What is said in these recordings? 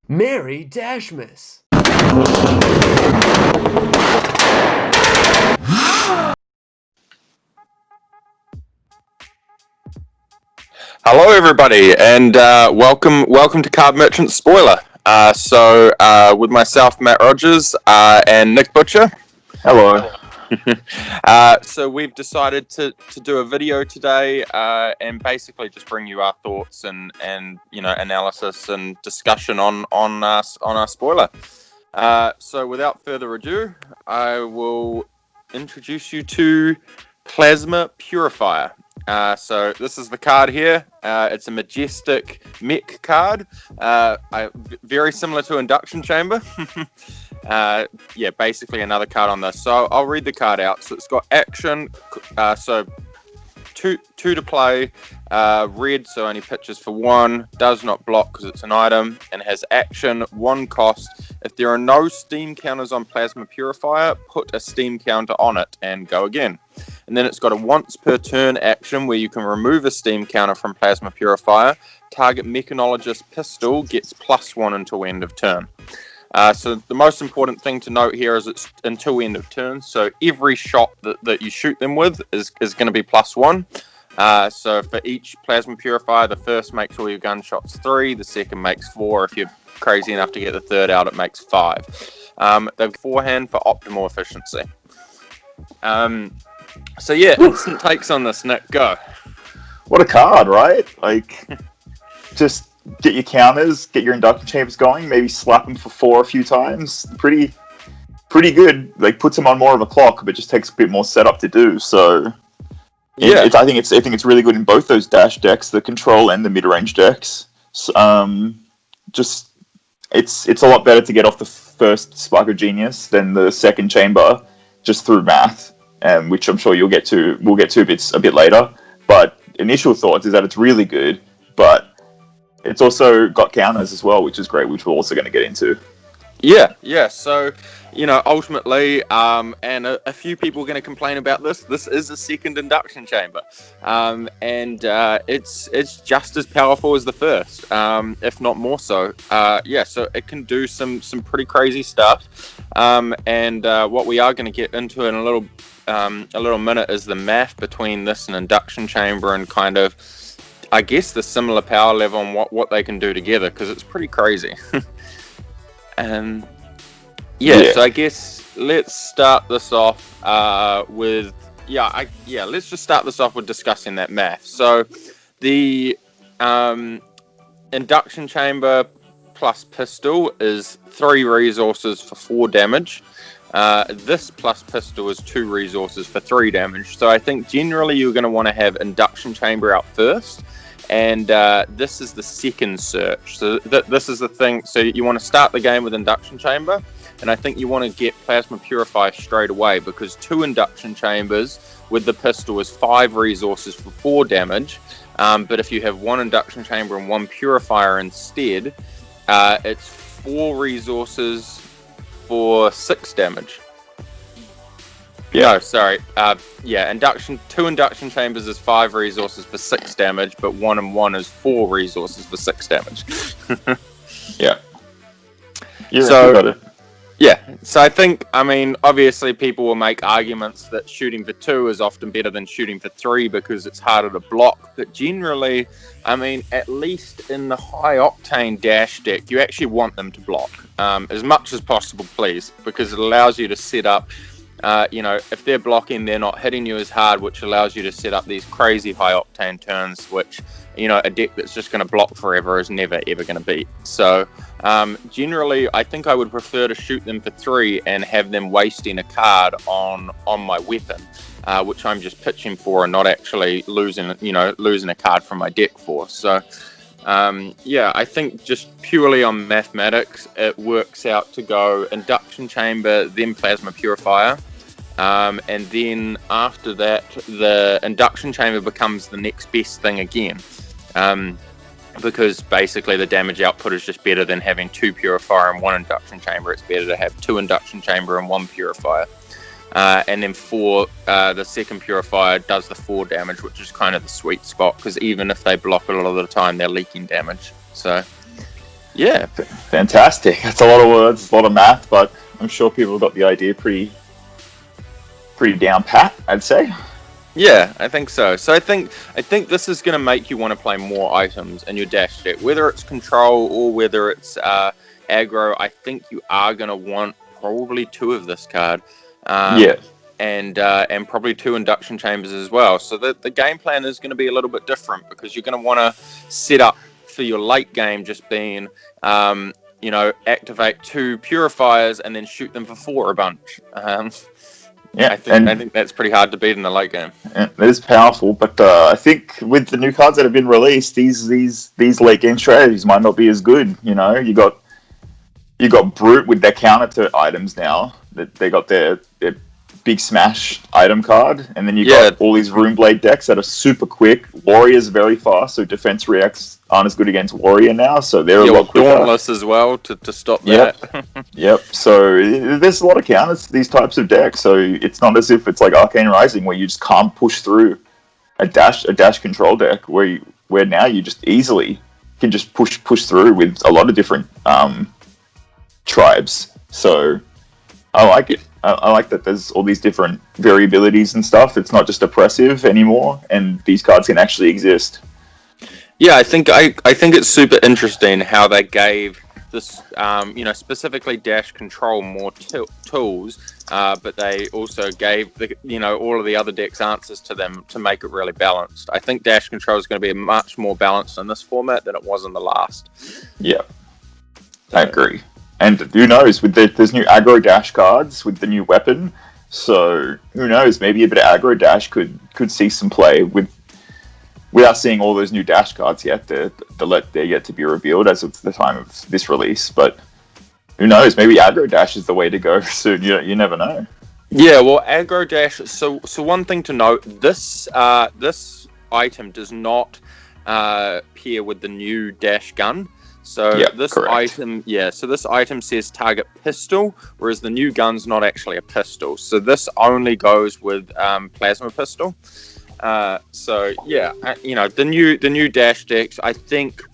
Mary Dashmas. Hello, everybody, and welcome to Card Merchant Spoiler. With myself, Matt Rogers, and Nick Butcher. Hello. So we've decided to do a video today, and basically just bring you our thoughts and analysis and discussion on our spoiler. So without further ado, I will introduce you to Plasma Purifier. So this is the card here. It's a majestic mech card, very similar to Induction Chamber. Basically another card on this. So I'll read the card out. So it's got action, so two to play, red, so only pitches for one, does not block because it's an item, and has action, one cost. If there are no steam counters on Plasma Purifier, put a steam counter on it and go again. And then it's got a once per turn action where you can remove a steam counter from Plasma Purifier. Target Mechanologist Pistol gets +1 until end of turn. So the most important thing to note here is it's until end of turn. So every shot that you shoot them with is going to be +1. So for each Plasma Purifier, the first makes all your gunshots 3, the second makes 4. If you're crazy enough to get the third out, it makes 5. They've forehand for optimal efficiency. So yeah, instant takes on this, Nick. Go. What a card, right? Like, just get your counters, get your induction chambers going, maybe slap them for 4 a few times. Pretty good. Like, puts them on more of a clock, but just takes a bit more setup to do. So yeah, I think it's really good in both those dash decks, the control and the mid-range decks. It's a lot better to get off the first Spark of Genius than the second chamber, just through math. Which I'm sure we'll get to a bit later. But initial thoughts is that it's really good, but it's also got counters as well, which is great, which we're also going to get into. Yeah. So, ultimately, and a few people are going to complain about this. This is a second induction chamber, and it's just as powerful as the first, if not more so. So it can do some pretty crazy stuff. What we are going to get into in a little minute is the math between this and induction chamber, and kind of, I guess, the similar power level and what they can do together, because it's pretty crazy. So I guess let's start this off let's just start this off with discussing that math. So the induction chamber plus pistol is 3 resources for 4 damage. This plus pistol is 2 resources for 3 damage. So I think generally you're going to want to have induction chamber out first, and this is the second search. So this is the thing. So you want to start the game with induction chamber, and I think you want to get Plasma Purifier straight away, because 2 induction chambers with the pistol is 5 resources for 4 damage. But if you have 1 induction chamber and 1 purifier instead, it's 4 resources for 6 damage. No, sorry. 2 induction chambers is 5 resources for 6 damage, but 1 and 1 is 4 resources for 6 damage. Yeah, so got it. Yeah, so I think, obviously people will make arguments that shooting for 2 is often better than shooting for 3 because it's harder to block, but generally, at least in the high octane dash deck, you actually want them to block as much as possible, please, because it allows you to set up, if they're blocking, they're not hitting you as hard, which allows you to set up these crazy high octane turns, which, a deck that's just going to block forever is never ever going to beat. So generally, I think I would prefer to shoot them for 3 and have them wasting a card on my weapon, which I'm just pitching for and not actually losing a card from my deck for. So I think just purely on mathematics, it works out to go induction chamber, then Plasma Purifier, and then after that, the induction chamber becomes the next best thing again. because basically the damage output is just better than having 2 Purifier and 1 Induction Chamber. It's better to have 2 Induction Chamber and 1 Purifier. And then 4, the second Purifier does the 4 damage, which is kind of the sweet spot, because even if they block a lot of the time, they're leaking damage. So, yeah. Fantastic. That's a lot of words, a lot of math, but I'm sure people got the idea pretty down pat, I'd say. Yeah, I think so. So I think this is going to make you want to play more items in your dash deck, whether it's control or whether it's aggro. I think you are going to want probably 2 of this card. And probably 2 induction chambers as well. So the game plan is going to be a little bit different, because you're going to want to set up for your late game just being, activate 2 purifiers and then shoot them for 4 a bunch. I think that's pretty hard to beat in the late game. Yeah, it is powerful, but I think with the new cards that have been released, these late game strategies might not be as good. You know, you got Brute with their counter to items now. They got their big smash item card, and then you got all these Runeblade decks that are super quick. Warrior's very fast, so defense reacts aren't as good against Warrior now, so they're a lot quicker. Dauntless as well to stop that. Yep. So there's a lot of counters to these types of decks. So it's not as if it's like Arcane Rising where you just can't push through a dash control deck where now you just easily can just push through with a lot of different tribes. So I like it. I like that there's all these different variabilities and stuff. It's not just oppressive anymore, and these cards can actually exist. Yeah, I think it's super interesting how they gave this, specifically Dash Control more tools, but they also gave all of the other decks answers to them to make it really balanced. I think Dash Control is going to be much more balanced in this format than it was in the last. Yeah, I agree. And who knows, there's new aggro dash cards with the new weapon, so who knows, maybe a bit of aggro dash could see some play without seeing all those new dash cards yet. They're yet to be revealed as of the time of this release, but who knows, maybe aggro dash is the way to go soon. You never know. Yeah, well, aggro dash, so one thing to note, this item does not pair with the new dash gun. So this item says target pistol, whereas the new gun's not actually a pistol. So this only goes with plasma pistol. The new dash decks, I think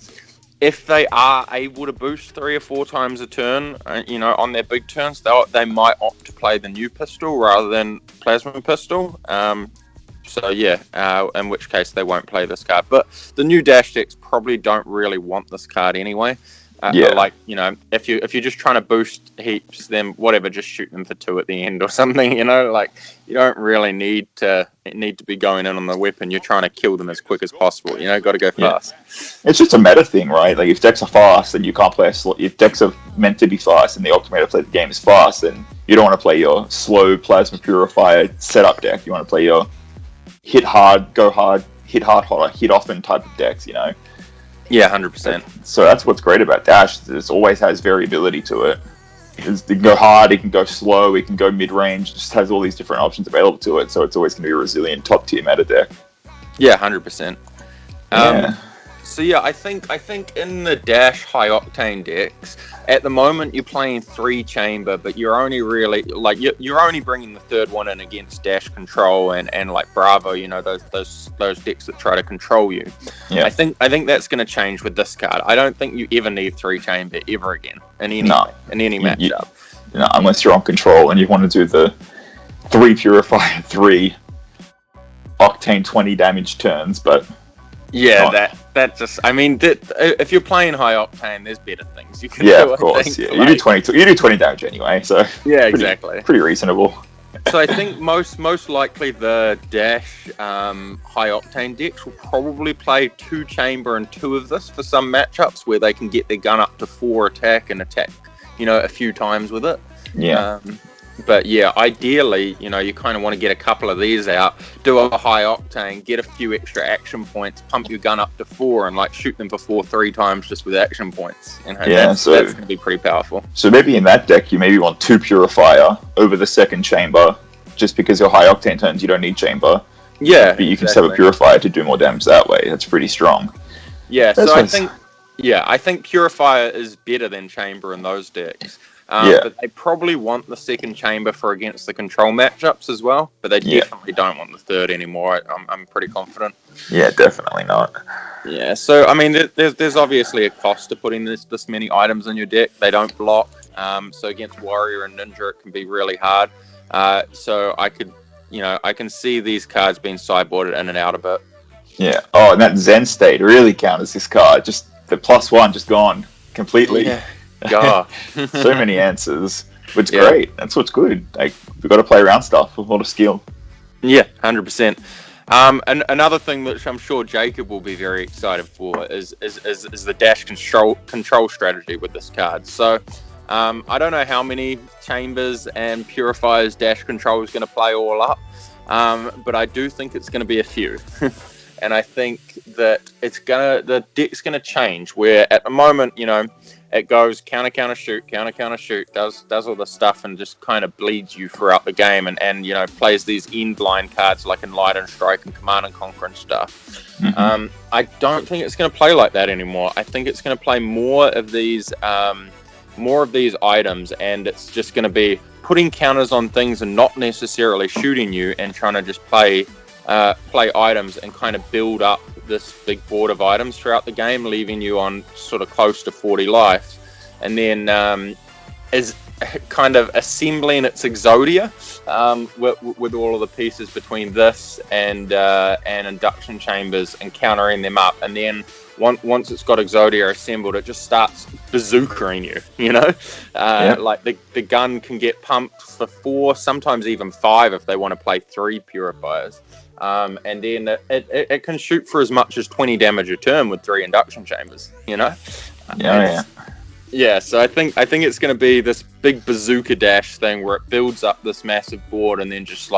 if they are able to boost 3 or 4 times a turn, on their big turns, they might opt to play the new pistol rather than plasma pistol. In which case they won't play this card. But the new dash decks probably don't really want this card anyway. If you're just trying to boost heaps, then whatever, just shoot them for 2 at the end or something. You don't really need to be going in on the weapon. You're trying to kill them as quick as possible. Got to go fast. It's just a meta thing, right? Like if decks are fast and you can't play if decks are meant to be fast and the ultimate way to play the game is fast, then you don't want to play your slow plasma purifier setup deck. You want to play your hit hard, go hard, hit hard, hotter, hit often type of decks, Yeah, 100%. So that's what's great about Dash. It always has variability to it. It can go hard, it can go slow, it can go mid-range. It just has all these different options available to it. So it's always going to be a resilient top-tier meta deck. Yeah, 100%. I think in the Dash high octane decks, at the moment you're playing 3 chamber, but you're only really you're only bringing the 3rd one in against Dash Control and Bravo. Those decks that try to control you. Yeah. I think that's going to change with this card. I don't think you ever need 3 chamber ever again in any matchup. Unless you're on Control and you want to do the 3 Purifier 3 octane 20 damage turns, but. Yeah, that just. I mean, if you're playing high octane, there's better things you can do. Yeah, of course. Yeah, you do 20 damage anyway, so yeah, exactly. Pretty reasonable. So I think most likely the Dash high octane decks will probably play 2 chamber and 2 of this for some matchups where they can get their gun up to 4 attack and attack, a few times with it. Yeah. But yeah, ideally, you kind of want to get a couple of these out, do a high octane, get a few extra action points, pump your gun up to 4, and shoot them for 3 times just with action points. That's going to be pretty powerful. So maybe in that deck, you maybe want 2 Purifier over the 2nd chamber, just because your high octane turns you don't need chamber. Yeah, but you can set up a Purifier to do more damage that way. That's pretty strong. Yeah, That's so what's, I think Purifier is better than Chamber in those decks. Yeah. But they probably want the second Chamber for against the control matchups as well. But they Yeah. definitely don't want the third anymore. I'm pretty confident. Yeah, definitely not. Yeah, so I mean, there's obviously a cost to putting this many items in your deck. They don't block. So against Warrior and Ninja, it can be really hard. So I can see these cards being sideboarded in and out a bit. Yeah. Oh, and that Zen State really counters this card. Just the +1 just gone completely. Yeah. God. So many answers. Which is Yeah. great. That's what's good. Like, we've got to play around stuff with a lot of skill. Yeah, 100%. And another thing which I'm sure Jacob will be very excited for is the dash control strategy with this card. So I don't know how many Chambers and Purifiers dash control is going to play all up, but I do think it's going to be a few. And I think that the deck's gonna change. Where at the moment, it goes counter shoot, does all the stuff and just kind of bleeds you throughout the game, and plays these end line cards like Enlight and Strike and Command and Conquer and stuff. Mhm. I don't think it's gonna play like that anymore. I think it's gonna play more of these items, and it's just gonna be putting counters on things and not necessarily shooting you, and trying to just play items and kind of build up this big board of items throughout the game, leaving you on sort of close to 40 life, and then is kind of assembling its Exodia with all of the pieces between this and induction chambers and countering them up, and then once it's got Exodia assembled, it just starts bazookaing you. Like the gun can get pumped for 4, sometimes even 5 if they want to play 3 Purifiers. And then it can shoot for as much as 20 damage a turn with 3 induction chambers. Yeah. So I think it's going to be this big bazooka dash thing where it builds up this massive board and then just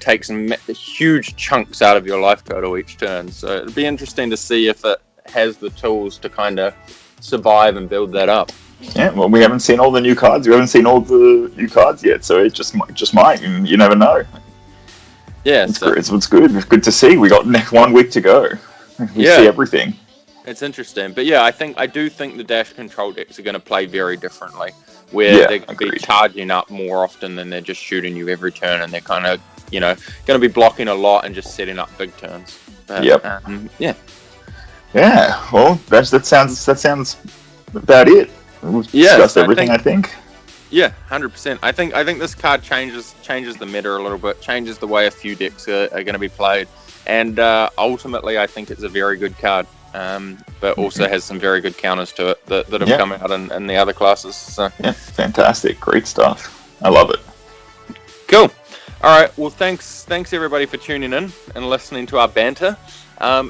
takes huge chunks out of your life total each turn. So it'll be interesting to see if it has the tools to kind of survive and build that up. Yeah, well, we haven't seen all the new cards. We haven't seen all the new cards yet, so it just might. And you never know. Yeah, it's good. It's good to see. We got 1 week to go. We see everything. It's interesting, but yeah, I do think the dash control decks are going to play very differently, where they're going to be charging up more often than they're just shooting you every turn, and they're kind of going to be blocking a lot and just setting up big turns. But, yeah. Well, that sounds about it. We've discussed everything, I think. Yeah, 100%. I think this card changes the meta a little bit, changes the way a few decks are going to be played, and ultimately, I think it's a very good card. But also has some very good counters to it that have come out in the other classes. So. Yeah, fantastic, great stuff. I love it. Cool. All right. Well, thanks everybody for tuning in and listening to our banter.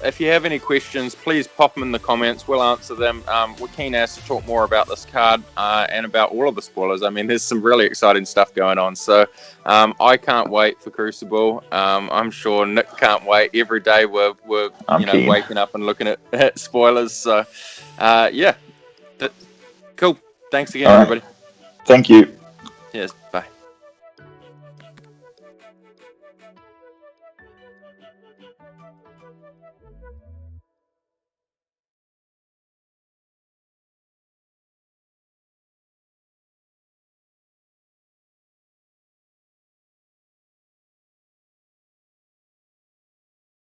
If you have any questions, please pop them in the comments. We'll answer them. We're keen as to talk more about this card and about all of the spoilers. I mean, there's some really exciting stuff going on. So I can't wait for Crucible. I'm sure Nick can't wait. Every day we're waking up and looking at spoilers. So cool. Thanks again, everybody. Thank you. Cheers. Bye.